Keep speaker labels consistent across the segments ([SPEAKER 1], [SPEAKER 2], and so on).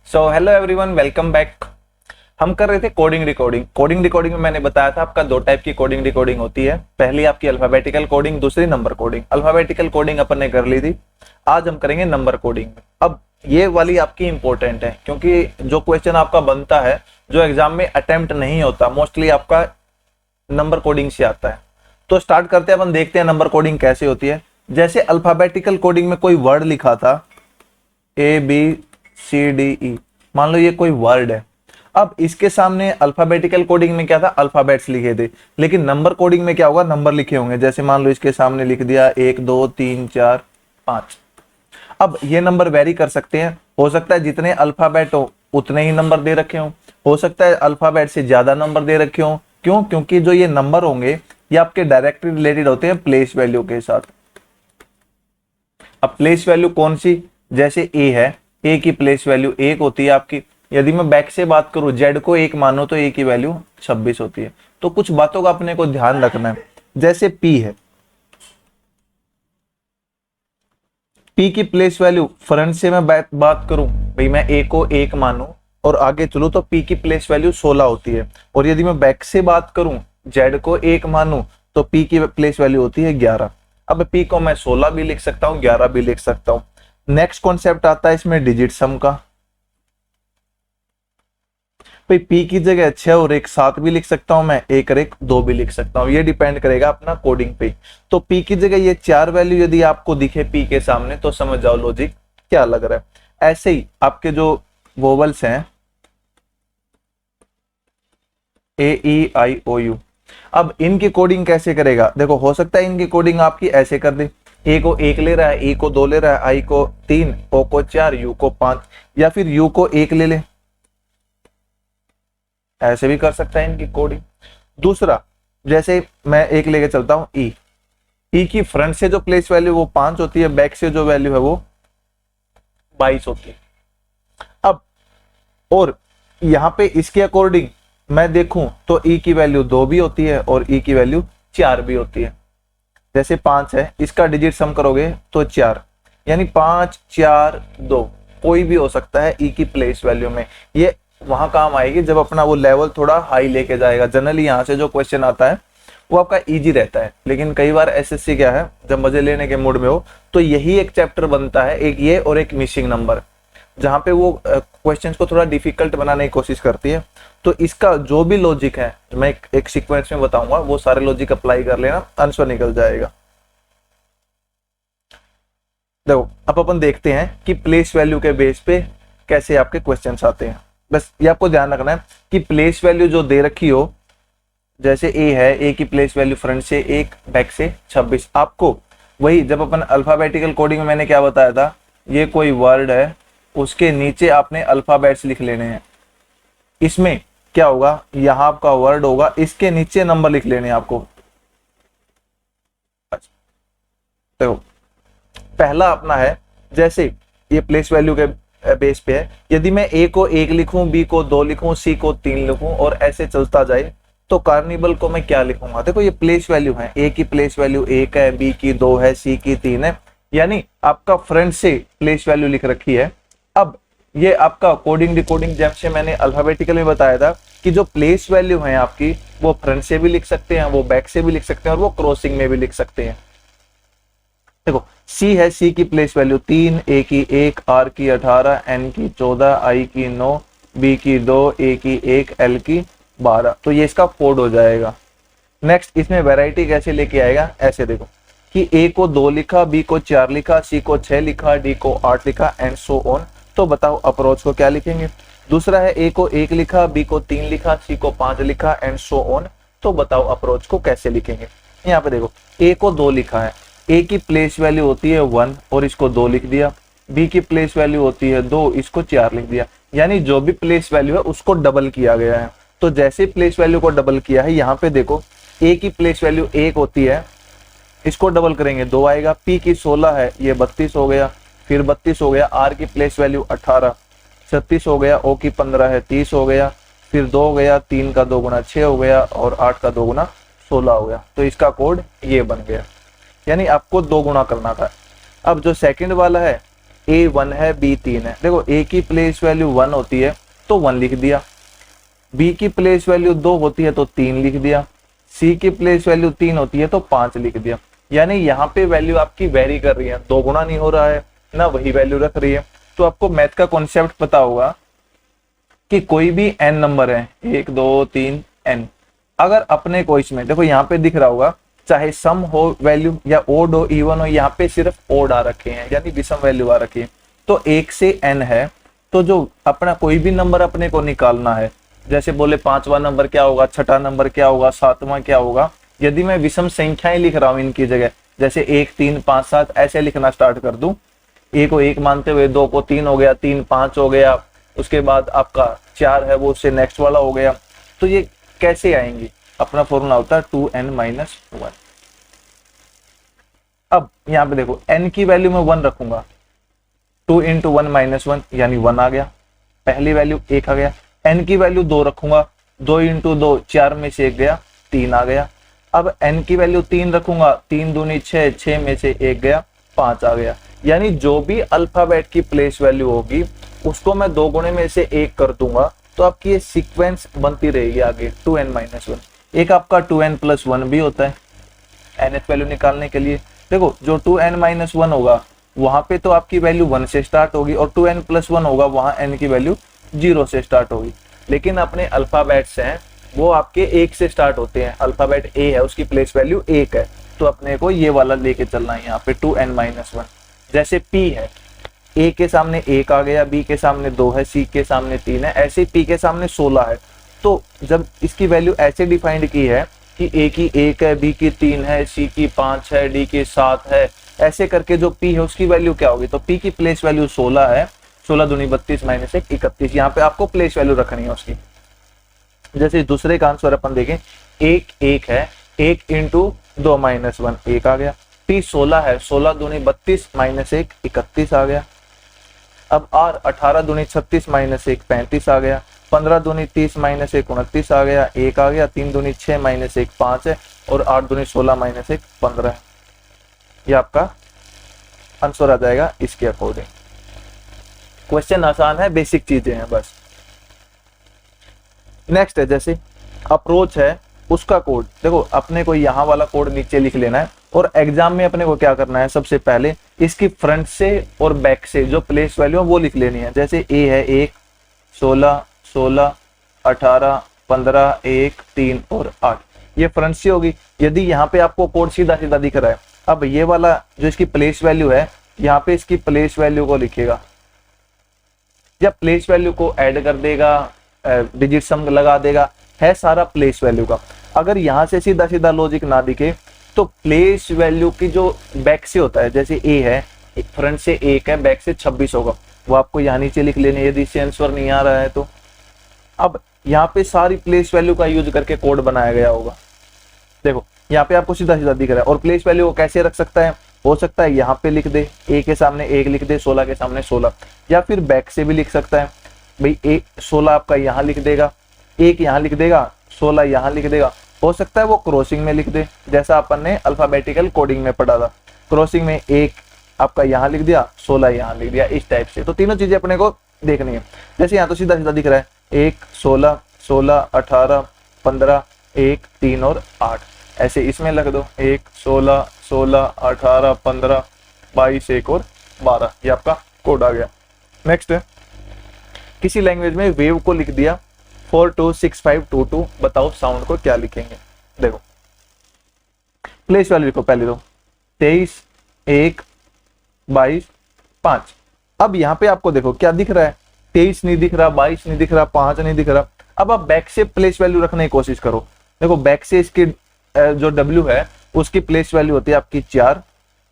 [SPEAKER 1] So hello everyone, welcome back. हम कर रहे थे कोडिंग डिकोडिंग। कोडिंग डिकोडिंग में मैंने बताया था आपका दो टाइप की कोडिंग डिकोडिंग होती है। पहली आपकी अल्फाबेटिकल कोडिंग, दूसरी नंबर कोडिंग। अल्फाबेटिकल कोडिंग अपन ने कर ली थी, आज हम करेंगे नंबर कोडिंग में। अब ये वाली आपकी इंपॉर्टेंट है क्योंकि जो क्वेश्चन आपका बनता है, जो एग्जाम में अटेम्प्ट नहीं होता, मोस्टली आपका नंबर कोडिंग से आता है। तो स्टार्ट करते हैं, अपन देखते हैं नंबर कोडिंग कैसे होती है। जैसे अल्फाबेटिकल कोडिंग में कोई वर्ड लिखा था ABCDE, मान लो ये कोई वर्ड है। अब इसके सामने अल्फाबेटिकल कोडिंग में क्या था, अल्फाबेट्स लिखे थे, लेकिन नंबर कोडिंग में क्या होगा, नंबर लिखे होंगे। जैसे मान लो इसके सामने लिख दिया 1 2 3 4 5। अब ये नंबर वेरी कर सकते हैं, हो सकता है जितने अल्फाबेट हो उतने ही नंबर दे रखे हो सकता है अल्फाबेट से ज्यादा नंबर दे रखे हो। क्यों? क्योंकि जो ये नंबर होंगे ये आपके डायरेक्टली रिलेटेड होते हैं प्लेस वैल्यू के साथ। अब प्लेस वैल्यू कौन सी, जैसे ए है, ए की प्लेस वैल्यू 1 होती है आपकी। यदि मैं बैक से बात करूं, जेड को 1 मानो तो ए की वैल्यू 26 होती है। तो कुछ बातों का अपने को ध्यान रखना है। जैसे पी है, पी की प्लेस वैल्यू फ्रंट से मैं बात करूं, भाई मैं ए को 1 मानूं और आगे चलूं तो पी की प्लेस वैल्यू 16 होती है। और यदि मैं बैक से बात करूं, जेड को 1 मानूं तो पी की प्लेस वैल्यू होती है 11। अब पी को मैं 16 भी लिख सकता हूं, 11 भी लिख सकता हूं। नेक्स्ट कॉन्सेप्ट आता है इसमें डिजिट सम का। भाई पी की जगह 6 और 1 7 भी लिख सकता हूं मैं, 1 और 1 2 भी लिख सकता हूं। ये डिपेंड करेगा अपना कोडिंग पे। तो पी की जगह ये 4 वैल्यू यदि आपको दिखे पी के सामने तो समझ जाओ लॉजिक क्या लग रहा है। ऐसे ही आपके जो वोवल्स हैं AEIOU, अब इनकी कोडिंग कैसे करेगा, देखो हो सकता है इनकी कोडिंग आपकी ऐसे कर दे, ए को 1 ले रहा है, ई को 2 ले रहा है, आई को 3, ओ को 4, यू को 5, या फिर यू को 1 ले ले, ऐसे भी कर सकता है इनकी कोडिंग। दूसरा, जैसे मैं एक लेके चलता हूं ई, ई की फ्रंट से जो प्लेस वैल्यू वो 5 होती है, बैक से जो वैल्यू है वो 22 होती है। अब और यहां पे इसके अकॉर्डिंग मैं देखूं तो ई की वैल्यू 2 भी होती है और ई की वैल्यू 4 भी होती है। जैसे 5 है, इसका डिजिट सम करोगे तो 4, यानी 5 4 2 कोई भी हो सकता है ई की प्लेस वैल्यू में। ये वहां काम आएगी जब अपना वो लेवल थोड़ा हाई लेके जाएगा। जनरली यहाँ से जो क्वेश्चन आता है वो आपका इजी रहता है, लेकिन कई बार एसएससी क्या है, जब मजे लेने के मूड में हो तो यही एक चैप्टर बनता है, एक ये और एक मिसिंग नंबर, जहां पे वो क्वेश्चंस को थोड़ा डिफिकल्ट बनाने की कोशिश करती है। तो इसका जो भी लॉजिक है मैं एक सीक्वेंस में बताऊंगा, वो सारे लॉजिक अप्लाई कर लेना, आंसर निकल जाएगा। देखो अब अपन देखते हैं कि प्लेस वैल्यू के बेस पे कैसे आपके क्वेश्चंस आते हैं। बस ये आपको ध्यान रखना है कि प्लेस वैल्यू जो दे रखी हो, जैसे ए है, ए की प्लेस वैल्यू फ्रंट से 1 बैक से 26, आपको वही जब अपन अल्फाबेटिकल कोडिंग में मैंने क्या बताया था, ये कोई वर्ड है उसके नीचे आपने अल्फाबेट्स लिख लेने हैं। इसमें क्या होगा, यहां आपका वर्ड होगा, इसके नीचे नंबर लिख लेने हैं आपको। तो पहला अपना है, जैसे ये प्लेस वैल्यू के बेस पे है, यदि मैं ए को 1 लिखूं, बी को 2 लिखूं, सी को 3 लिखूं और ऐसे चलता जाए तो कार्निवल को मैं क्या लिखूंगा। देखो ये प्लेस वैल्यू है, ए की प्लेस वैल्यू 1 है, बी की 2 है, सी की 3 है, यानी आपका फ्रंट से प्लेस वैल्यू लिख रखी है। अब ये आपका कोडिंग डिकोडिंग, जैसे मैंने अल्फाबेटिकल में बताया था कि जो प्लेस वैल्यू है आपकी, वो फ्रंट से भी लिख सकते हैं, वो बैक से भी लिख सकते हैं और वो क्रॉसिंग में भी लिख सकते हैं। देखो सी है, सी की प्लेस वैल्यू 3, ए की 1, आर की 18, एन की 14, आई की 9, बी की 2, ए की 1, एल की 12। तो ये इसका कोड हो जाएगा। नेक्स्ट इसमें वैरायटी कैसे लेके आएगा, ऐसे देखो कि ए को 2 लिखा, बी को 4 लिखा, सी को 6 लिखा, डी को 8 लिखा एंड सो ऑन। तो बताओ अप्रोच को क्या लिखेंगे। दूसरा है ए को 1 लिखा, बी को 3 लिखा, सी को 5 लिखा एंड सो ऑन। तो बताओ अप्रोच को कैसे लिखेंगे। यहाँ पे देखो ए को 2 लिखा है, ए की प्लेस वैल्यू होती है 1 और इसको 2 लिख दिया, बी की प्लेस वैल्यू होती है 2, इसको 4 लिख दिया, यानी जो भी प्लेस वैल्यू है उसको डबल किया गया है। तो जैसे प्लेस वैल्यू को डबल किया है, यहाँ पे देखो ए की प्लेस वैल्यू 1 होती है, इसको डबल करेंगे 2 आएगा, पी की 16 है, ये 32 हो गया, फिर 32 हो गया, आर की प्लेस वैल्यू 18 36 हो गया, ओ की 15 है 30 हो गया, फिर 2 हो गया, 3 का 2 गुना 6 हो गया और 8 का 2 गुना 16 हो गया। तो इसका कोड ये बन गया, यानी आपको 2 गुना करना था। अब जो सेकंड वाला है ए 1 है बी 3 है, देखो ए की प्लेस वैल्यू 1 होती है तो 1 लिख दिया, बी की प्लेस वैल्यू 2 होती है तो 3 लिख दिया, सी की प्लेस वैल्यू 3 होती है तो 5 लिख दिया। यानी यहाँ पे वैल्यू आपकी वेरी कर रही है, दो गुना नहीं हो रहा है ना, वही वैल्यू रख रही है। तो आपको मैथ का कॉन्सेप्ट पता होगा कि कोई भी एन नंबर है, 1 2 3 एन, अगर अपने को इसमें देखो यहाँ पे दिख रहा होगा, चाहे सम हो वैल्यू या ओड हो इवन हो, यहाँ पे सिर्फ ओड आ रखे हैं यानी विषम वैल्यू आ रखी है। तो 1 से एन है, तो जो अपना कोई भी नंबर अपने को निकालना है, जैसे बोले 5वां नंबर क्या होगा, छठा नंबर क्या होगा, 7वां क्या होगा, यदि मैं विषम संख्याएं लिख रहा हूं इनकी जगह, जैसे 1 3 5 7 ऐसे लिखना स्टार्ट कर दूं, ए को 1 मानते हुए 2 को 3 हो गया, 3 5 हो गया, उसके बाद आपका 4 है वो उससे नेक्स्ट वाला हो गया, तो ये कैसे आएंगी, अपना फॉर्मूला होता है 2n-1। अब यहाँ पे देखो n की वैल्यू में 1 रखूंगा, 2 × 1 - 1 यानी 1 आ गया, पहली वैल्यू 1 आ गया। n की वैल्यू 2 रखूंगा, 2 × 2 4 में से 1 गया, 3 आ गया। अब n की वैल्यू 3 रखूंगा, 3 दूनी 6, 6 में से 1 गया, 5 आ गया। यानी जो भी अल्फाबेट की प्लेस वैल्यू होगी उसको मैं 2 गुणे में से 1 कर दूंगा, तो आपकी ये सीक्वेंस बनती रहेगी आगे 2n-1। एक आपका 2n+1 भी होता है nth वैल्यू निकालने के लिए। देखो जो 2n-1 होगा वहां पे तो आपकी वैल्यू 1 से स्टार्ट होगी, और 2n+1 होगा वहां n की वैल्यू 0 से स्टार्ट होगी। लेकिन अपने अल्फाबेट्स हैं वो आपके 1 से स्टार्ट होते हैं, अल्फाबेट ए है उसकी प्लेस वैल्यू 1 है, तो अपने को ये वाला लेके चलना है यहाँ पे 2n-1। जैसे p है, a के सामने 1 आ गया, b के सामने 2 है, c के सामने 3 है, ऐसे p के सामने 16 है। तो जब इसकी वैल्यू ऐसे डिफाइंड की है कि a की 1 है, b की 3 है, c की 5 है, d की 7 है, ऐसे करके जो p है उसकी वैल्यू क्या होगी, तो p की प्लेस वैल्यू 16 है, 16 दूनी 32 - 1 31। यहाँ पे आपको प्लेस वैल्यू रखनी है उसकी। जैसे दूसरे का आंसर अपन देखें, 1 है, 1 × 2 - 1 1 आ गया, p 16 है, 16 दूनी 32 - 1 31 आ गया। अब r 18 दूनी 36 - 1 35 आ गया, 15 दूनी 30 - 1 29 आ गया, 1 आ गया, 3 दूनी 6 - 1 5 है, और 8 दूनी 16 - 1 15 है। ये आपका आंसर आ जाएगा इसके अकॉर्डिंग। क्वेश्चन आसान है, बेसिक चीजें हैं बस। नेक्स्ट है जैसे अप्रोच है, उसका कोड देखो, अपने को यहाँ वाला कोड नीचे लिख लेना है, और एग्जाम में अपने को क्या करना है, सबसे पहले इसकी फ्रंट से और बैक से जो प्लेस वैल्यू है वो लिख लेनी है। जैसे ए है 1 16 16 18 15 1 3 और 8, ये फ्रंट से होगी। यदि यहाँ पे आपको कोड सीधा सीधा दिख रहा है, अब ये वाला जो इसकी प्लेस वैल्यू है, यहाँ पे इसकी प्लेस वैल्यू को लिखेगा, या प्लेस वैल्यू को ऐड कर देगा, डिजिट सम लगा देगा, है सारा प्लेस वैल्यू का। अगर यहाँ से सीधा सीधा लॉजिक ना दिखे तो प्लेस वैल्यू की जो बैक से होता है, जैसे ए है, फ्रंट से 1 है, बैक से 26 होगा, वो आपको यहाँ नीचे लिख लेने, यदि इससे आंसर नहीं आ रहा है तो। अब यहाँ पे सारी प्लेस वैल्यू का यूज करके कोड बनाया गया होगा। देखो यहाँ पे आपको सीधा सीधा दिख रहा है, और प्लेस वैल्यू को कैसे रख सकता है, हो सकता है यहाँ पे लिख दे, ए के सामने 1 लिख दे, 16 के सामने 16, या फिर बैक से भी लिख सकता है भाई, 16 आपका यहाँ लिख देगा, 1 यहाँ लिख देगा, 16 यहाँ लिख देगा। हो सकता है वो क्रॉसिंग में लिख दे, जैसा अपन ने अल्फाबेटिकल कोडिंग में पढ़ा था, क्रॉसिंग में 1 आपका यहाँ लिख दिया, 16 यहाँ लिख दिया, इस टाइप से। तो तीनों चीजें अपने को देखनी है। जैसे यहाँ तो सीधा सीधा दिख रहा है, 1 16 16 18 15 1 3 और 8, ऐसे इसमें लग दो, 1 16 16 18 15 22 1 और 12, ये आपका कोड आ गया। नेक्स्ट है, किसी लैंग्वेज में वेव को लिख दिया 426522, बताओ साउंड को क्या लिखेंगे। देखो प्लेस वैल्यू लिखो, पहले तो 23 1 22 5। अब यहाँ पे आपको देखो क्या दिख रहा है, 23 नहीं दिख रहा, 22 नहीं दिख रहा, 5 नहीं दिख रहा। अब आप बैक से प्लेस वैल्यू रखने की कोशिश करो। देखो बैक से इसकी जो W है उसकी प्लेस वैल्यू होती है आपकी 4,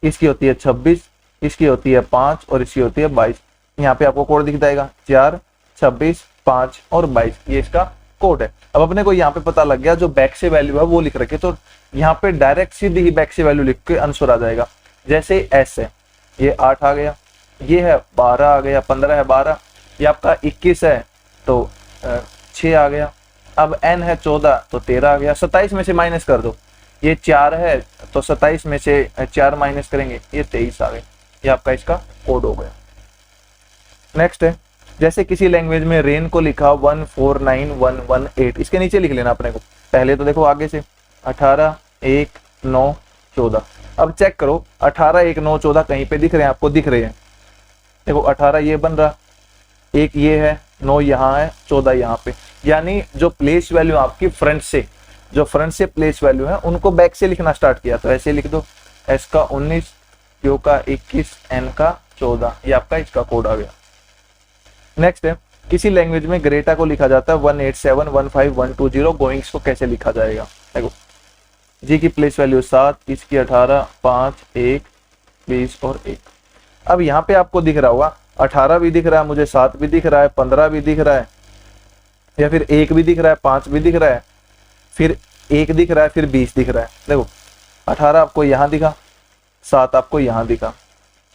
[SPEAKER 1] इसकी होती है 26, इसकी होती है 5 और इसकी होती है 22। यहाँ पे आपको कोड दिख जाएगा 4 26 5 और 22, ये इसका कोड है। अब अपने को यहाँ पे पता लग गया जो बैक से वैल्यू है वो लिख रखे, तो यहाँ पे डायरेक्ट सीधी ही बैक से वैल्यू लिख के आंसर आ जाएगा। जैसे S है, ये 8 आ गया, ये है 12 आ गया, 15 है 12, ये आपका 21 है तो 6 आ गया। अब N है 14 तो 13 आ गया। 27 में से माइनस कर दो, ये 4 है तो 27 में से 4 माइनस करेंगे, ये 23 आ गए। ये आपका इसका कोड हो गया। नेक्स्ट है, जैसे किसी लैंग्वेज में रेन को लिखा 149118, इसके नीचे लिख लेना अपने को। पहले तो देखो आगे से 18 1 9 14। अब चेक करो 18 1 9 14 कहीं पे दिख रहे हैं आपको? दिख रहे हैं। देखो 18 ये बन रहा, एक ये है, 9 यहाँ है, 14 यहाँ पे। यानी जो प्लेस वैल्यू आपकी फ्रंट से, जो फ्रंट से प्लेस वैल्यू है उनको बैक से लिखना स्टार्ट किया। तो ऐसे लिख दो, एस का 19, क्यू का 21, एन का 14, ये आपका इसका कोड आ गया। नेक्स्ट है, किसी लैंग्वेज में ग्रेटा को लिखा जाता है 18715 गोइंग्स को कैसे लिखा जाएगा? देखो जी की प्लेस वैल्यू 7, इसकी 18, 5 1 20 और 1। अब यहाँ पे आपको दिख रहा होगा 18 भी दिख रहा है मुझे, 7 भी दिख रहा है, 15 भी दिख रहा है, या फिर 1 भी दिख रहा है, 5 भी दिख रहा है, फिर 1 दिख रहा है, फिर 20 दिख रहा है। देखो 18 आपको यहाँ दिखा, 7 आपको यहाँ दिखा,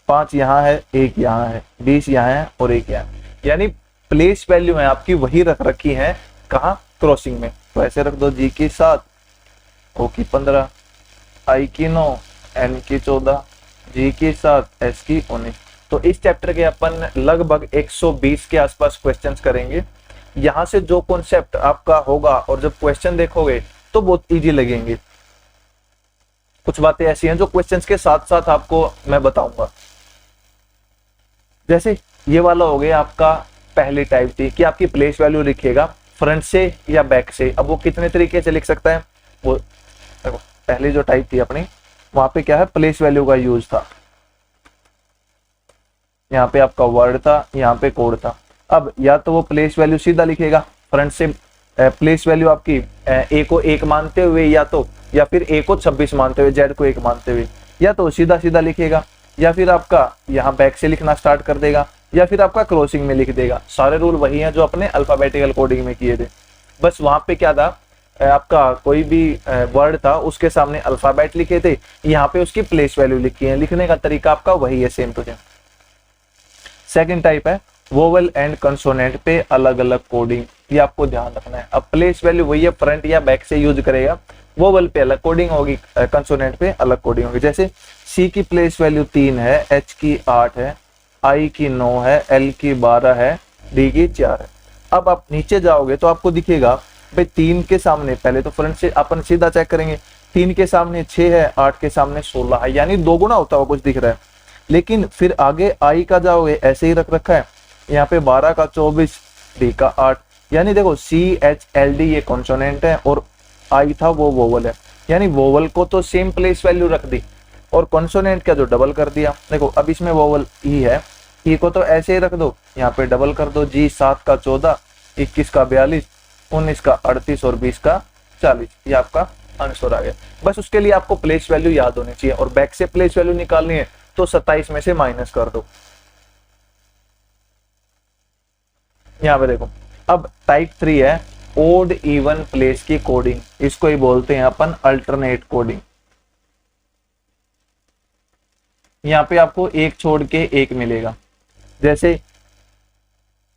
[SPEAKER 1] 5 यहाँ है, 1 यहाँ है, 20 यहाँ है और 1 यहाँ है। यानी प्लेस वैल्यू है आपकी वही रख रखी है, कहाँ? क्रॉसिंग में। तो ऐसे रख दो, जी की 7, ओ की 15, आई की 9, एन की 14, जी की 7, एस की 19। तो इस चैप्टर के अपन लगभग 120 के आसपास क्वेश्चंस करेंगे। यहाँ से जो कॉन्सेप्ट आपका होगा और जब क्वेश्चन देखोगे तो बहुत इजी लगेंगे। कुछ बातें ऐसी हैं जो क्वेश्चंस के साथ साथ आपको मैं बताऊंगा। जैसे ये वाला हो गया आपका पहली टाइप थी कि आपकी प्लेस वैल्यू लिखेगा फ्रंट से या बैक से। अब वो कितने तरीके से लिख सकता है? वो देखो पहली जो टाइप थी अपनी, वहां पे क्या है? प्लेस वैल्यू का यूज था। यहाँ पे आपका वर्ड था, यहाँ पे कोड था। अब या तो वो प्लेस वैल्यू सीधा लिखेगा फ्रंट से, प्लेस वैल्यू आपकी ए को 1 मानते हुए, या फिर ए को 26 मानते हुए, जेड को 1 मानते हुए, या तो सीधा सीधा लिखेगा, या फिर आपका यहाँ बैक से लिखना स्टार्ट कर देगा, या फिर आपका क्रॉसिंग में लिख देगा। सारे रूल वही हैं जो अपने अल्फाबेटिकल कोडिंग में किए थे। बस वहां पे क्या था, आपका कोई भी वर्ड था उसके सामने अल्फाबेट लिखे थे, यहाँ पे उसकी प्लेस वैल्यू लिखी है। लिखने का तरीका आपका वही है, same to same. Second type है वोवल एंड कंसोनेंट पे अलग अलग कोडिंग, ये आपको ध्यान रखना है। अब प्लेस वैल्यू वही है, फ्रंट या बैक से यूज करेगा। वोवल पे अलग कोडिंग होगी, कंसोनेंट पे अलग कोडिंग होगी। जैसे सी की प्लेस वैल्यू 3 है, एच की 8 है, आई की 9 है, एल की 12 है, डी की 4 है। अब आप नीचे जाओगे तो आपको दिखेगा भाई 3 के सामने, पहले तो फ्रंट से अपन सीधा चेक करेंगे, 3 के सामने 6 है, 8 के सामने 16 है, यानी 2 गुना होता हुआ कुछ दिख रहा है। लेकिन फिर आगे आई का जाओगे, ऐसे ही रख रखा है, यहाँ पे 12 का 24, डी का 8, यानी देखो सी एच एल डी ये कॉन्सोनेंट है और आई था वो वोवल है। यानी वोवल को तो सेम प्लेस वैल्यू रख दी और कॉन्सोनेंट का जो डबल कर दिया। देखो अब इसमें वोवल ई है, ई को तो ऐसे ही रख दो, यहाँ पे डबल कर दो, जी 7 का 14, 21 का 42, 19 का 38 और 20 का 40, ये आपका आंसर आ गया। बस उसके लिए आपको प्लेस वैल्यू याद होनी चाहिए और बैक से प्लेस वैल्यू निकालनी है तो 27 में से माइनस कर दो। यहाँ पे देखो अब टाइप 3 है ओड इवन प्लेस की कोडिंग, इसको ही बोलते हैं अपन अल्टरनेट कोडिंग। यहाँ पे आपको एक छोड़ के एक मिलेगा, जैसे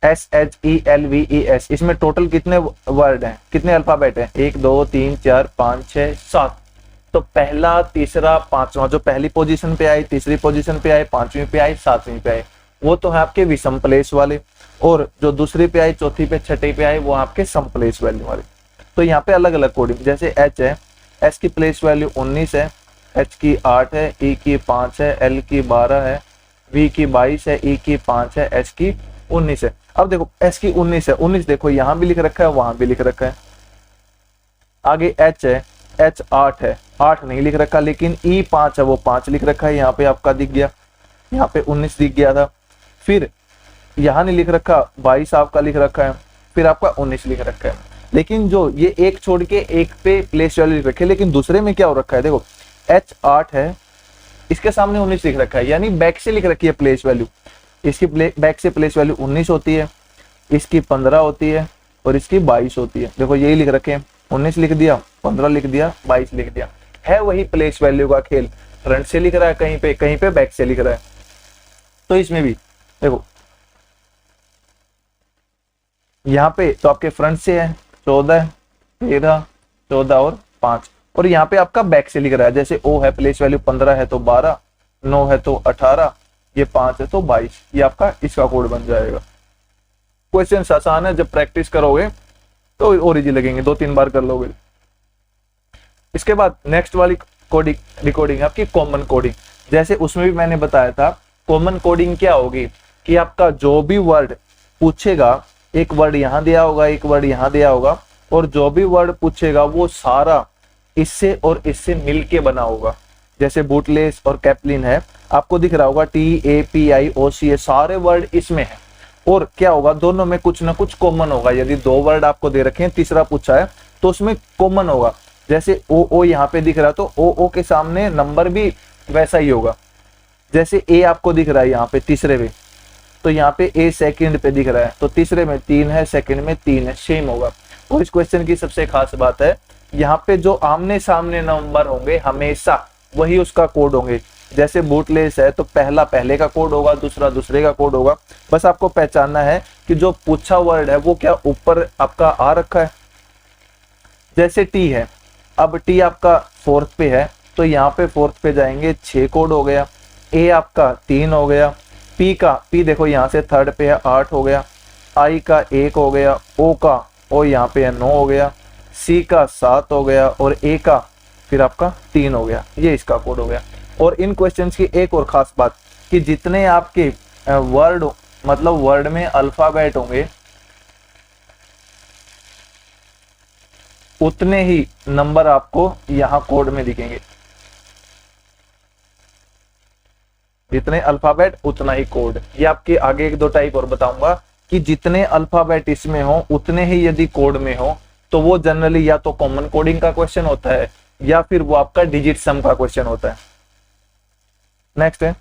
[SPEAKER 1] SHELVES, इसमें टोटल कितने वर्ड हैं, कितने अल्फाबेट हैं? 1 2 3 4 5 6 7। तो पहला, तीसरा, पांचवा, जो पहली पोजीशन पे आए, तीसरी पोजीशन पे आए, पांचवी पे आए, सातवीं पे आए, वो तो है आपके विषम प्लेस वाले, और जो दूसरी पे आए, चौथी पे, छठी पे आए, वो आपके सम प्लेस वैल्यू वाले। तो यहाँ पे अलग अलग कोडिंग, जैसे H है, S की प्लेस वैल्यू 19 है, H की 8 है, E की 5 है, L की 12 है, V की 22 है, E की 5 है, H की 19 है। अब देखो S की 19 है, 19 देखो यहाँ भी लिख रखा है, वहां भी लिख रखा है। आगे H है, H 8 है, 8 नहीं लिख रखा, लेकिन E 5 है, वो 5 लिख रखा है, यहाँ पे आपका दिख गया, यहाँ पे 19 दिख गया था। फिर यहाँ नहीं लिख रखा, 22 आपका लिख रखा है, फिर आपका 19 लिख रखा है। लेकिन जो ये एक छोड़ के एक पे प्लेस वैल्यू लिख रखे, लेकिन दूसरे में क्या हो रखा है, देखो H 8 है, इसके सामने 19 लिख रखा है, यानी बैक से लिख रखी है प्लेस वैल्यू। इसकी बैक से प्लेस वैल्यू 19 होती है, इसकी 15 होती है और इसकी 22 होती है। देखो यही लिख रखे हैं, 19 लिख दिया, 15 लिख दिया, 22 लिख दिया। है वही प्लेस वैल्यू का खेल, फ्रंट से लिख रहा है कहीं पे बैक से लिख रहा है। तो इसमें भी देखो यहाँ पे तो आपके फ्रंट से है 14, 13, 14 और 5, और यहाँ पे आपका बैक से लिख रहा है। जैसे O है, प्लेस वैल्यू 15 है तो 12, 9 है तो 18, ये 5 है तो 22, ये आपका इसका कोड बन जाएगा। क्वेश्चन आसान है, जब प्रैक्टिस करोगे तो और इजी लगेंगे, 2-3 बार कर लोगे। इसके बाद नेक्स्ट वाली कोडिंग डिकोडिंग है आपकी कॉमन कोडिंग। जैसे उसमें भी मैंने बताया था, कॉमन कोडिंग क्या होगी कि आपका जो भी वर्ड पूछेगा, एक वर्ड यहाँ दिया होगा, एक वर्ड यहाँ दिया होगा, और जो भी वर्ड पूछेगा वो सारा इससे और इससे मिलके बना होगा। जैसे बूटलेस और कैपलिन है, आपको दिख रहा होगा TAPIOC, सारे वर्ड इसमें है, और क्या होगा दोनों में कुछ ना कुछ कॉमन होगा। यदि 2 वर्ड आपको दे रखे हैं, तीसरा पूछा है तो उसमें कॉमन होगा। जैसे OO यहाँ पे दिख रहा है तो OO के सामने नंबर भी वैसा ही होगा। जैसे A आपको दिख रहा है यहाँ पे तीसरे में, तो यहाँ पे A सेकंड पे दिख रहा है, तो तीसरे में 3 है, सेकंड में 3 है, सेम होगा। और इस क्वेश्चन की सबसे खास बात है, यहाँ पे जो आमने सामने नंबर होंगे हमेशा वही उसका कोड होंगे। जैसे बूटलेस है तो पहला पहले का कोड होगा, दूसरा दूसरे का कोड होगा। बस आपको पहचानना है कि जो पूछा वर्ड है वो क्या ऊपर आपका आ रखा है। जैसे T है, अब T आपका 4th पे है तो यहाँ पे 4th पे जाएंगे, 6 कोड हो गया। A आपका 3 हो गया, P देखो यहाँ से 3rd पे है, 8 हो गया। I का 1 हो गया, O यहाँ पे है 9 हो गया, C का 7 हो गया, और A का फिर आपका 3 हो गया। ये इसका कोड हो गया। और इन क्वेश्चंस की एक और खास बात कि जितने आपके वर्ड मतलब वर्ड में अल्फाबेट होंगे उतने ही नंबर आपको यहाँ कोड में दिखेंगे। जितने अल्फाबेट उतना ही कोड। ये आपके आगे 1-2 टाइप और बताऊंगा कि जितने अल्फाबेट इसमें हो उतने ही यदि कोड में हो तो वो जनरली या तो कॉमन कोडिंग का क्वेश्चन होता है या फिर वो आपका डिजिट सम का क्वेश्चन होता है। नेक्स्ट है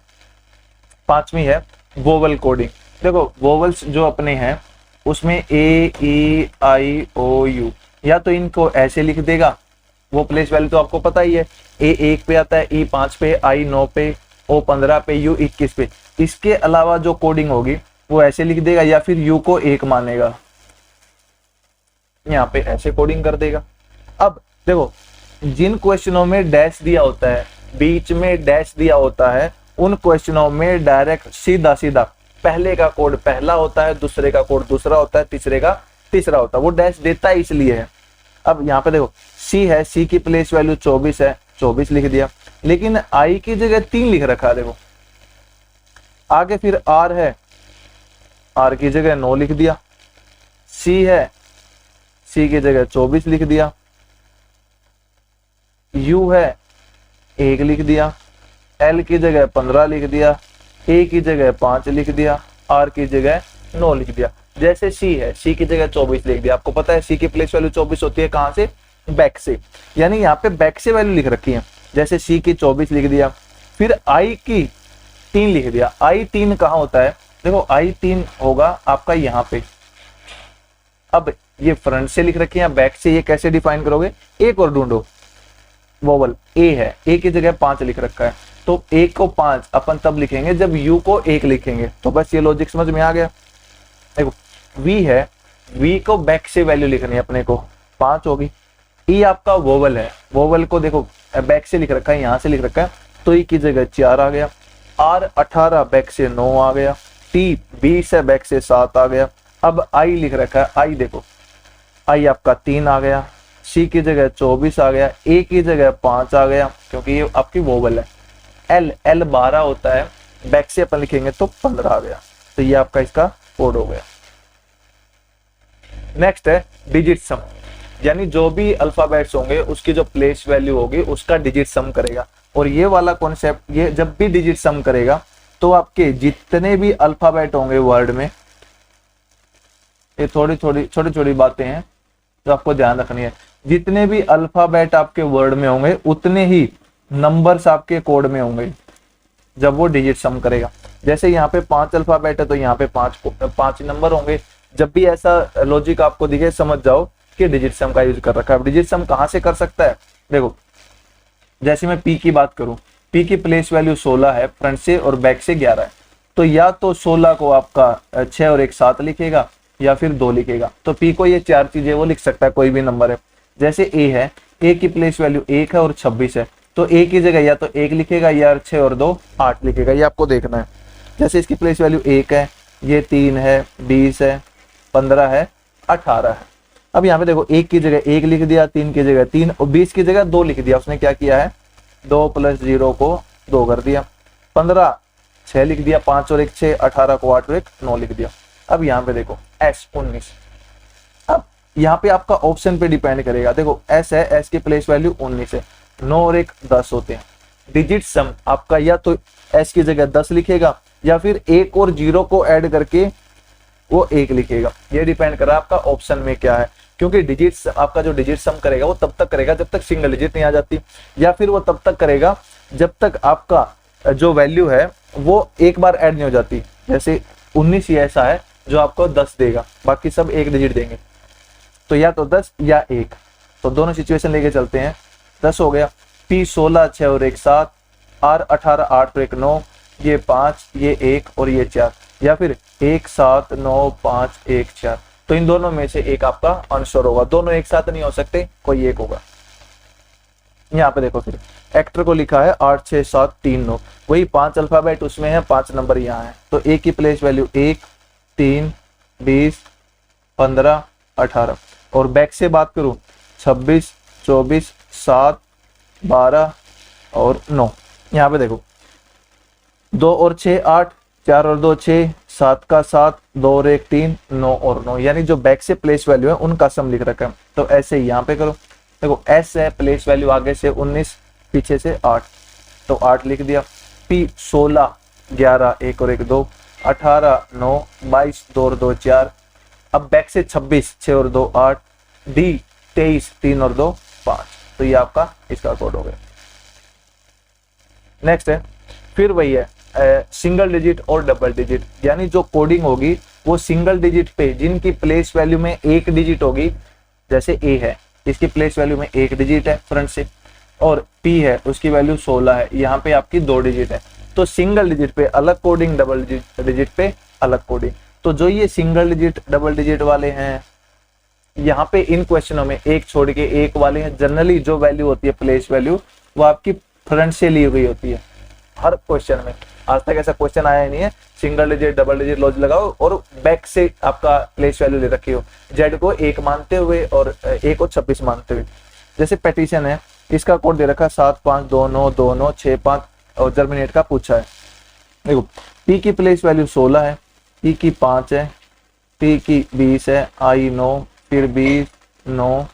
[SPEAKER 1] 5वीं है वोवल कोडिंग। देखो वोवल्स जो अपने हैं उसमें A E I O U, या तो इनको ऐसे लिख देगा, वो प्लेस वैल्यू तो आपको पता ही है, A 1 पे आता है, E 5 पे, I 9 पे, O 15 पे, U 21 पे। इसके अलावा जो कोडिंग होगी वो ऐसे लिख देगा, या फिर U को 1 मानेगा, यहाँ पे ऐसे कोडिंग कर देगा। अब देखो जिन क्वेश्चनों में डैश दिया होता है, बीच में डैश दिया होता है, उन क्वेश्चनों में डायरेक्ट सीधा सीधा पहले का कोड पहला होता है, दूसरे का कोड दूसरा होता है, तीसरे का तीसरा होता है। वो डैश देता है इसलिए है। अब यहाँ पे देखो C है, C की प्लेस वैल्यू 24 है, 24 लिख दिया, लेकिन I की जगह 3 लिख रखा है। देखो आगे फिर R है, R की जगह 9 लिख दिया, C है, C की जगह 24 लिख दिया, U है 1 लिख दिया, L की जगह 15 लिख दिया, A की जगह 5 लिख दिया, R की जगह 9 लिख दिया। जैसे C है, C की जगह 24 लिख दिया। आपको पता है C की प्लेस वैल्यू 24 होती है, कहां से? बैक से, यानी यहाँ पे बैक से वैल्यू लिख रखी है। जैसे C की 24 लिख दिया, फिर I की 3 लिख दिया। I 3 कहाँ होता है? देखो I 3 होगा आपका यहाँ पे। अब ये फ्रंट से लिख रखी है, बैक से, ये कैसे डिफाइन करोगे? एक और ढूंढो, वोवल A है, A की जगह 5 लिख रखा है, तो A को 5 अपन तब लिखेंगे जब U को 1 लिखेंगे। तो बस ये लॉजिक समझ में आ गया। देखो V है, V को बैक से वैल्यू लिखनी है अपने को, 5 होगी। E आपका वोवल है, वोवल को देखो बैक से लिख रखा है, यहाँ से लिख रखा है, तो E की जगह 4 आ गया। R 18 बैक से 9 आ गया। T 20 है, बैक से 7 आ गया। अब I लिख रखा है, I देखो I आपका 3 आ गया, C की जगह 24 आ गया, A की जगह 5 आ गया, क्योंकि ये आपकी वोवल है। L 12 होता है, बैक से अपन लिखेंगे तो 15 आ गया। तो ये आपका इसका कोड हो गया। नेक्स्ट है डिजिट सम, यानी जो भी अल्फाबेट्स होंगे उसकी जो प्लेस वैल्यू होगी उसका डिजिट सम करेगा। और ये वाला कॉन्सेप्ट, ये जब भी डिजिट सम करेगा तो आपके जितने भी अल्फाबेट होंगे वर्ड में, ये छोटी छोटी बातें हैं जो आपको ध्यान रखनी है। जितने भी अल्फाबेट आपके वर्ड में होंगे उतने ही नंबर्स आपके कोड में होंगे जब वो डिजिट सम करेगा। जैसे यहाँ पे 5 अल्फाबेट है तो यहाँ पे 5 नंबर होंगे। जब भी ऐसा लॉजिक आपको दिखे समझ जाओ कि डिजिट सम का यूज कर रखा है। डिजिट सम कहाँ से कर सकता है? देखो जैसे मैं P की बात करूं, P की प्लेस वैल्यू 16 है, फ्रंट से और बैक से 11 है, तो या तो 16 को आपका 6 और 1 7 लिखेगा या फिर 2 लिखेगा। तो P को ये 4 चीजें वो लिख सकता है, कोई भी नंबर है। जैसे A है, A की प्लेस वैल्यू 1 है और 26 है, तो A की जगह या तो 1 लिखेगा या 6 और 2 8 लिखेगा। ये आपको देखना है। जैसे इसकी प्लेस वैल्यू 1 है, ये 3 है, 20 है, 15 है, 18 है। अब यहाँ पे देखो 1 की जगह 1 लिख दिया, 3 की जगह 3 और 20 की जगह 2 लिख दिया। उसने क्या किया है, 2 + 0 को 2 कर दिया। 15 6 लिख दिया, 5 और 1 6, 18 को 8 और 1 9 लिख दिया। अब यहाँ पे देखो S 19। अब यहाँ पे आपका ऑप्शन पे डिपेंड करेगा। देखो S है, S की प्लेस वैल्यू 19 है, 9 और 1 10 होते हैं। डिजिट सम आपका या तो S की जगह 10 लिखेगा या फिर 1 और 0 को ऐड करके वो 1 लिखेगा। ये डिपेंड कर रहा है आपका ऑप्शन में क्या है, क्योंकि डिजिट आपका जो डिजिट सम करेगा वो तब तक करेगा जब तक सिंगल डिजिट नहीं आ जाती, या फिर वो तब तक करेगा जब तक आपका जो वैल्यू है वो एक बार ऐड नहीं हो जाती। जैसे 19 ही ऐसा है जो आपको 10 देगा, बाकी सब 1 डिजिट देंगे, तो या तो 10 या 1। तो दोनों सिचुएशन लेके चलते हैं। 10 हो गया, P 16 6 और 1 7, R 18 8 और 1 9, ये 5, ये 1 और ये 4, या फिर 1 7 9 5 1 4। तो इन दोनों में से एक आपका आंसर होगा। दोनों एक साथ नहीं हो सकते, कोई एक होगा। यहाँ पे देखो फिर एक्टर को लिखा है 8 6 7 3 9, वही 5 अल्फाबेट उसमें है, 5 नंबर यहाँ है। तो एक की प्लेस वैल्यू 1 3 20 15 18। और बैक से बात करूं 26 24 7 12 और 9। यहाँ पे देखो 2 और 6 8, 4 और 2 6, 7 का 7, 2 और 1 3, 9 और 9, यानी जो बैक से प्लेस वैल्यू है उनका सम लिख रखा है। तो ऐसे ही यहाँ पे करो। देखो S है, प्लेस वैल्यू आगे से 19 पीछे से 8, तो 8 लिख दिया। P 16 11 1 और 1 2, 18 9 22 2 और 2 4। अब बैक से 26 6 और 2 8, D 23 3 और 2 5। तो ये आपका इसका कोड हो गया। नेक्स्ट है फिर वही है सिंगल डिजिट और डबल डिजिट, यानी जो कोडिंग होगी वो सिंगल डिजिट पे जिनकी प्लेस वैल्यू में 1 डिजिट होगी। जैसे A है, इसकी प्लेस वैल्यू में 1 डिजिट है फ्रंट से, और P है उसकी वैल्यू 16 है, यहाँ पे आपकी 2 डिजिट है। तो सिंगल डिजिट पे अलग कोडिंग, डबल डिजिट पे अलग कोडिंग। तो जो ये सिंगल डिजिट डबल डिजिट वाले हैं, यहाँ पे इन क्वेश्चनों में एक छोड़ के एक वाले हैं, जनरली जो वैल्यू होती है प्लेस वैल्यू वो आपकी फ्रंट से ली हुई होती है हर क्वेश्चन में। आज तक ऐसा क्वेश्चन आया ही नहीं है single digit double digit logic लगाओ और बैक से आपका प्लेस वैल्यू ले रखी हो, जेड को 1 मानते हुए और 1 को 26 मानते हुए। जैसे पेटिशन है, इसका कोड दे रखा है 75292965 और जर्मिनेट का पूछा है। देखो पी की प्लेस वैल्यू 16 है, पी की 5 है, टी की 20 है, आई 9, फिर 20 9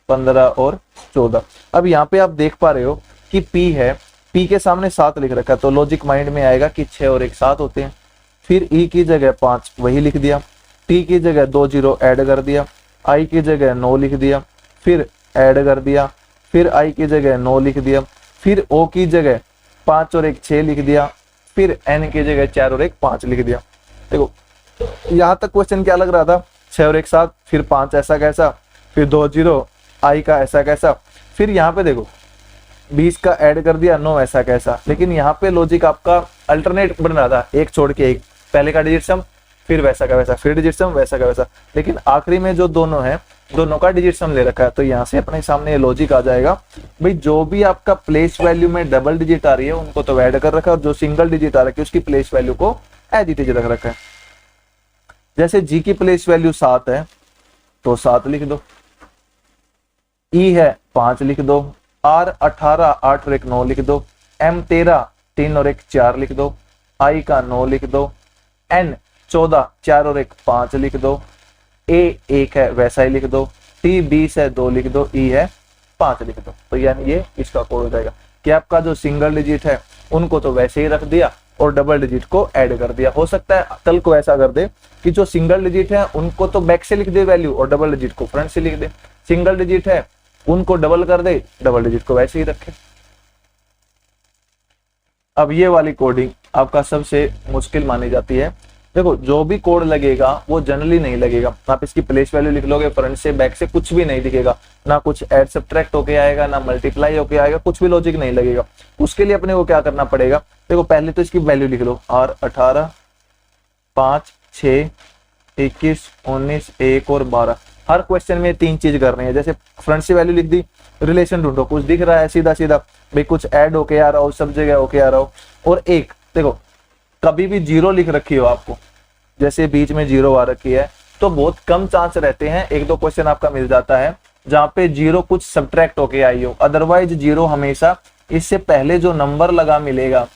[SPEAKER 1] 15 और 14। अब यहाँ पे आप देख पा रहे हो कि P है, P के सामने 7 लिख रखा है, तो लॉजिक माइंड में आएगा कि 6 और 1 7 होते हैं। फिर E की जगह 5 वही लिख दिया, T की जगह 2 0 ऐड कर दिया, I की जगह 9 लिख दिया, फिर ऐड कर दिया, फिर I की जगह 9 लिख दिया, फिर O की जगह 5 और 1 6 लिख दिया, फिर N की जगह 4 और 1 5 लिख दिया। देखो यहाँ तक क्वेश्चन क्या लग रहा था, 6 और 1 7, फिर 5 ऐसा कैसा, फिर 2 0 I का ऐसा कैसा, फिर यहाँ पे देखो 20 का ऐड कर दिया 9 ऐसा कैसा। लेकिन यहाँ पे लॉजिक आपका अल्टरनेट बन रहा था, एक छोड़ के एक, पहले का डिजिट सम फिर वैसा का वैसा, फिर डिजिट सम वैसा का वैसा, लेकिन आखिरी में जो दोनों है दोनों का डिजिट सम ले रखा है। तो यहाँ से अपने सामने ये लॉजिक आ जाएगा भाई, जो भी आपका प्लेस वैल्यू में डबल डिजिट आ रही है उनको तो ऐड कर रखा है, और जो सिंगल डिजिट आ रखी है उसकी प्लेस वैल्यू को एज इट इज रख रखा है। जैसे G की प्लेस वैल्यू 7 है तो 7 लिख दो, E है 5 लिख दो, R 18 8 और 1 9 लिख दो, M 13 3 और 1 4 लिख दो, I का 9 लिख दो, N 14 4 और 1 5 लिख दो, A 1 है वैसा ही लिख दो, T 20 है 2 लिख दो, E है 5 लिख दो। तो यानी ये इसका कोड हो जाएगा कि आपका जो सिंगल डिजिट है उनको तो वैसे ही रख दिया और डबल डिजिट को ऐड कर दिया। हो सकता है कल को ऐसा कर दे कि जो सिंगल डिजिट है उनको तो बैक से लिख दे वैल्यू और डबल डिजिट को फ्रंट से लिख दे, सिंगल डिजिट है उनको डबल कर दे, डबल डिजिट को वैसे ही रखे। अब ये वाली कोडिंग आपका सबसे मुश्किल मानी जाती है। देखो जो भी कोड लगेगा वो जनरली नहीं लगेगा, आप इसकी प्लेस वैल्यू लिख लोगे फ्रंट से बैक से कुछ भी नहीं दिखेगा, ना कुछ ऐड सब्ट्रैक्ट होके आएगा ना मल्टीप्लाई होके आएगा, कुछ भी लॉजिक नहीं लगेगा। उसके लिए अपने को क्या करना पड़ेगा, देखो पहले तो इसकी वैल्यू लिख लो, R 18 5 6 21 19 1 और 12। हर क्वेश्चन में 3 चीज करनी है। जैसे फ्रंट से वैल्यू लिख दी, रिलेशन ढूंढो, कुछ दिख रहा है सीधा सीधा भाई, कुछ ऐड होके आ रहा हो, सब जगह होके आ रहा हो, और एक देखो कभी भी जीरो लिख रखी हो आपको, जैसे बीच में जीरो आ रखी है, तो बहुत कम चांस रहते हैं, एक दो क्वेश्चन आपका मिल जाता है जहाँ पे जीरो कुछ सब्ट्रैक्ट होके आई हो। अदरवाइज जीरो हमेशा इससे पहले जो नंबर लगा मिलेगा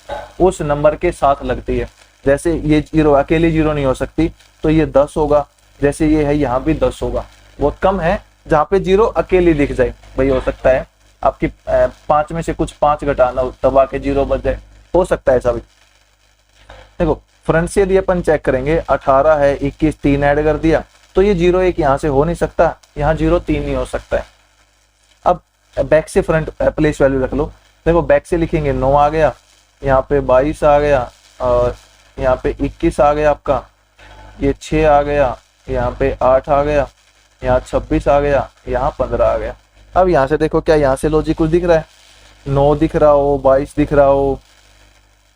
[SPEAKER 1] उस नंबर के साथ लगती है। जैसे ये जीरो अकेली जीरो नहीं हो सकती, तो ये 10 होगा, जैसे ये है यहाँ भी 10 होगा। बहुत कम है जहाँ पे जीरो अकेली दिख जाए। भाई हो सकता है आपकी 5 में से कुछ 5 घटाना हो तब आके जीरो बच जाए, हो सकता है ऐसा भी। देखो फ्रंट से यदि अपन चेक करेंगे 18 है, 21 3 ऐड कर दिया, तो ये जीरो एक यहाँ से हो नहीं सकता, यहाँ जीरो 3 नहीं हो सकता है। अब बैक से फ्रंट प्लेस वैल्यू रख लो। देखो बैक से लिखेंगे 9 आ गया, यहाँ पे 22 आ गया, और यहाँ पे 21 आ गया आपका, ये 6 आ गया, यहाँ पे 8 आ गया, यहाँ 26 आ गया, यहाँ 15 आ गया। अब यहाँ से देखो क्या यहाँ से लॉजिक कुछ दिख रहा है, 9 दिख रहा हो, 22 दिख रहा हो,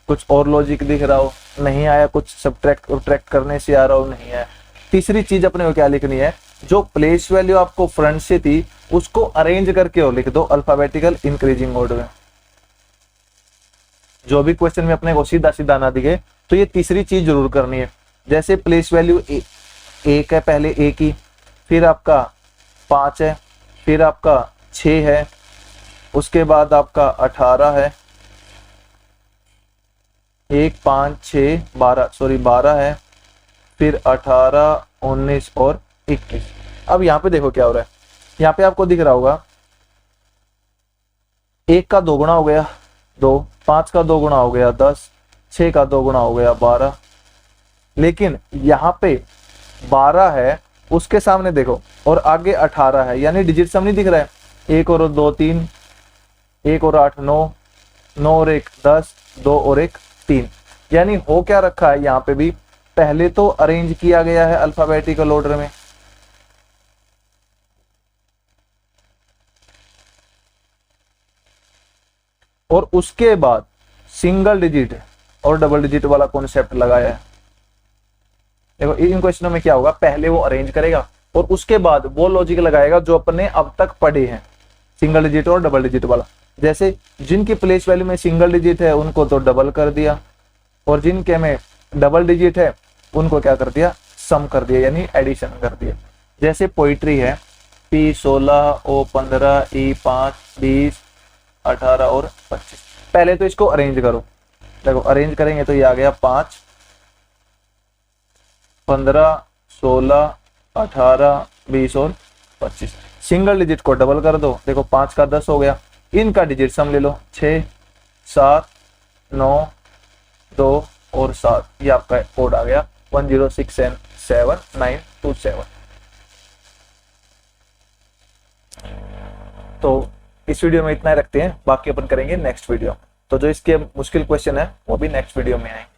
[SPEAKER 1] कुछ और लॉजिक दिख रहा हो, नहीं आया, कुछ सब्ट्रैक्ट करने से आ रहा हो, नहीं आया। तीसरी चीज अपने को क्या लिखनी है, जो प्लेस वैल्यू आपको फ्रंट से थी उसको अरेंज करके और लिख दो अल्फाबेटिकल इंक्रीजिंग ऑर्डर में। जो भी क्वेश्चन में अपने को सीधा सीधा ना दिखे तो ये तीसरी चीज जरूर करनी है। जैसे प्लेस वैल्यू एक है, पहले ए की, फिर आपका 5 है, फिर आपका 6 है, उसके बाद आपका 18 है, 1 5 6 12 है, फिर 18 19 और 21। अब यहाँ पे देखो क्या हो रहा है, यहाँ पे आपको दिख रहा होगा 1 का 2 गुना हो गया 2, 5 का 2 गुना हो गया 10, 6 का 2 गुना हो गया 12। लेकिन यहाँ पे 12 है, उसके सामने देखो और आगे 18 है, यानी डिजिट सम नहीं दिख रहा है। 1 और 2 3, 1 और 8 9, 9 और 1 10, 2 और 1 3। यानी हो क्या रखा है यहाँ पे भी, पहले तो अरेंज किया गया है अल्फाबेटिकल ऑर्डर में, और उसके बाद सिंगल डिजिट और डबल डिजिट वाला कॉन्सेप्ट लगाया है। देखो इन क्वेश्चनों में क्या होगा, पहले वो अरेंज करेगा और उसके बाद वो लॉजिक लगाएगा जो अपने अब तक पढ़े हैं, सिंगल डिजिट और डबल डिजिट वाला। जैसे जिनकी प्लेस वैल्यू में सिंगल डिजिट है उनको तो डबल कर दिया, और जिनके में डबल डिजिट है उनको क्या कर दिया, सम कर दिया, यानी एडिशन कर दिया। जैसे पोइट्री है P16 O15 E5 20 18 और 25। पहले तो इसको अरेंज करो। देखो अरेंज करेंगे तो ये आ गया 5 15 16 18 20 और 25। सिंगल डिजिट को डबल कर दो, देखो 5 का 10 हो गया, इनका डिजिट सम ले लो 6 7 9 2 और 7, ये आपका कोड आ गया 10677927। तो इस वीडियो में इतना ही रखते हैं, बाकी अपन करेंगे नेक्स्ट वीडियो। तो जो इसके मुश्किल क्वेश्चन है वो भी नेक्स्ट वीडियो में आएंगे।